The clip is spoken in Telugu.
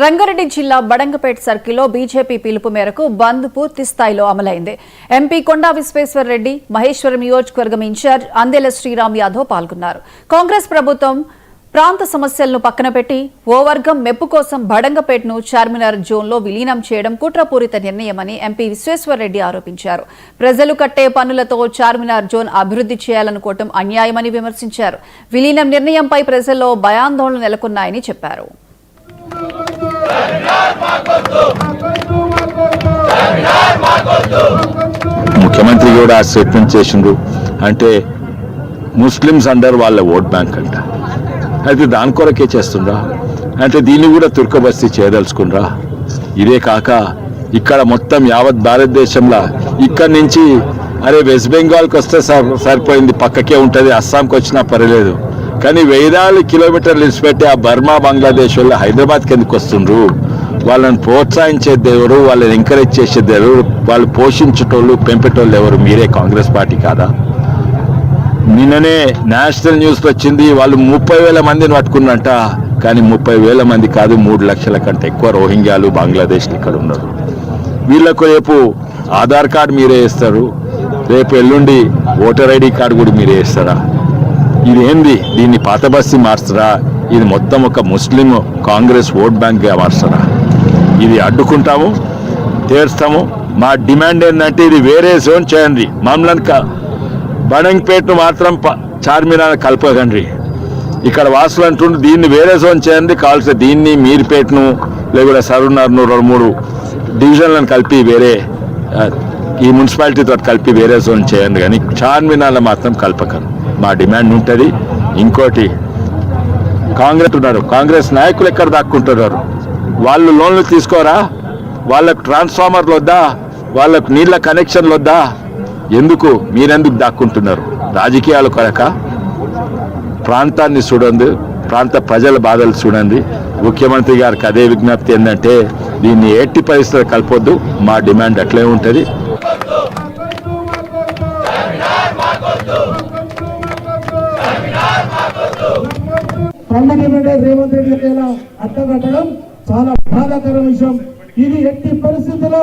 రంగారెడ్డి జిల్లా బడంగపేట సర్కిల్లో బీజేపీ పిలుపు మేరకు బంద్ పూర్తి స్థాయిలో అమలైంది. ఎంపీ కొండా విశ్వేశ్వర్ రెడ్డి, మహేశ్వరం నియోజకవర్గం ఇన్ఛార్జ్ అందెల శ్రీరామ్ యాదవ్ పాల్గొన్నారు. కాంగ్రెస్ ప్రభుత్వం ప్రాంత సమస్యలను పక్కన పెట్టి ఓ వర్గం మెప్పు కోసం బడంగపేటను చార్మినార్ జోన్లో విలీనం చేయడం కుట్రపూరిత నిర్ణయమని ఎంపీ విశ్వేశ్వర్ రెడ్డి ఆరోపించారు. ప్రజలు కట్టే పన్నులతో చార్మినార్ జోన్ అభివృద్ధి చేయాలనుకోవడం అన్యాయమని విమర్శించారు. విలీనం నిర్ణయంపై ప్రజల్లో భయాందోళనలు నెలకొన్నాయని చెప్పారు. ముఖ్యమంత్రి కూడా స్టేట్మెంట్ చేసిండ్రు. అంటే ముస్లిమ్స్ అండర్ వాళ్ళ ఓట్ బ్యాంక్ అంట. అయితే దాని కొరకే చేస్తుండ్రా? అంటే దీన్ని కూడా తుర్కబస్తీ చేయదలుచుకుండ్రా? ఇదే కాక ఇక్కడ మొత్తం యావత్ భారతదేశంలో ఇక్కడి నుంచి వెస్ట్ బెంగాల్కి వస్తే సరిపోయింది, పక్కకే ఉంటుంది, అస్సాంకి వచ్చినా పర్వాలేదు, కానీ 1000 కిలోమీటర్లు ఇచ్చిపెట్టి ఆ బర్మా బంగ్లాదేశ్ వాళ్ళు హైదరాబాద్కి ఎందుకు వస్తుండ్రు? వాళ్ళని ప్రోత్సహించేది ఎవరు? వాళ్ళని ఎంకరేజ్ చేసేది ఎవరు? వాళ్ళు పోషించేటోళ్ళు పెంపేటోళ్ళు ఎవరు? మీరే కాంగ్రెస్ పార్టీ కాదా? నిన్ననే నేషనల్ న్యూస్లో వచ్చింది, వాళ్ళు 30,000 మందిని పట్టుకున్నట్ట. కానీ 30,000 మంది కాదు, 3 లక్షల కంటే ఎక్కువ రోహింగ్యాలు బంగ్లాదేశ్లు ఇక్కడ ఉన్నారు. వీళ్ళకు రేపు ఆధార్ కార్డు మీరే ఇస్తారు, రేపు ఎల్లుండి ఓటర్ ఐడి కార్డు కూడా మీరే ఇస్తారా? ఇది ఏంది? దీన్ని పాత బస్తీ మార్చరా? ఇది మొత్తం ఒక ముస్లిం కాంగ్రెస్ ఓట్ బ్యాంక్గా మార్చరా? ఇది అడ్డుకుంటాము, తీర్స్తాము. మా డిమాండ్ ఏంటంటే ఇది వేరే జోన్ చేయండి. మమ్మల్ని బడంగపేటను మాత్రం చార్మినార్ కలపకండి. ఇక్కడ వాసులు అంటుండే దీన్ని వేరే జోన్ చేయండి, కావాల్సిన దీన్ని మీర్పేటను లేకపోతే సరూర్నగర్ను 2-3 డివిజన్లను కలిపి వేరే ఈ మున్సిపాలిటీతో కలిపి వేరే జోన్ చేయండి, కానీ చార్మినార్లో మాత్రం కలపకండి. మా డిమాండ్ ఉంటుంది. ఇంకోటి, కాంగ్రెస్ ఉన్నారు, కాంగ్రెస్ నాయకులు ఎక్కడ దాక్కుంటున్నారు? వాళ్ళు లోన్లు తీసుకోరా? వాళ్ళకు ట్రాన్స్ఫార్మర్లు వద్దా? వాళ్ళకు నీళ్ళ కనెక్షన్లు వద్దా? ఎందుకు మీరెందుకు దాక్కుంటున్నారు? రాజకీయాల కొరక? ప్రాంతాన్ని చూడండి, ప్రాంత ప్రజల బాధలు చూడండి. ముఖ్యమంత్రి గారికి అదే విజ్ఞప్తి ఏంటంటే దీన్ని ఎట్టి పరిస్థితులు కలపొద్దు. మా డిమాండ్ అట్లే ఉంటుంది. రేవంత్ రెడ్డి అడ్డగట్టడం చాలా బాధాకర విషయం. ఇది ఎట్టి పరిస్థితుల్లో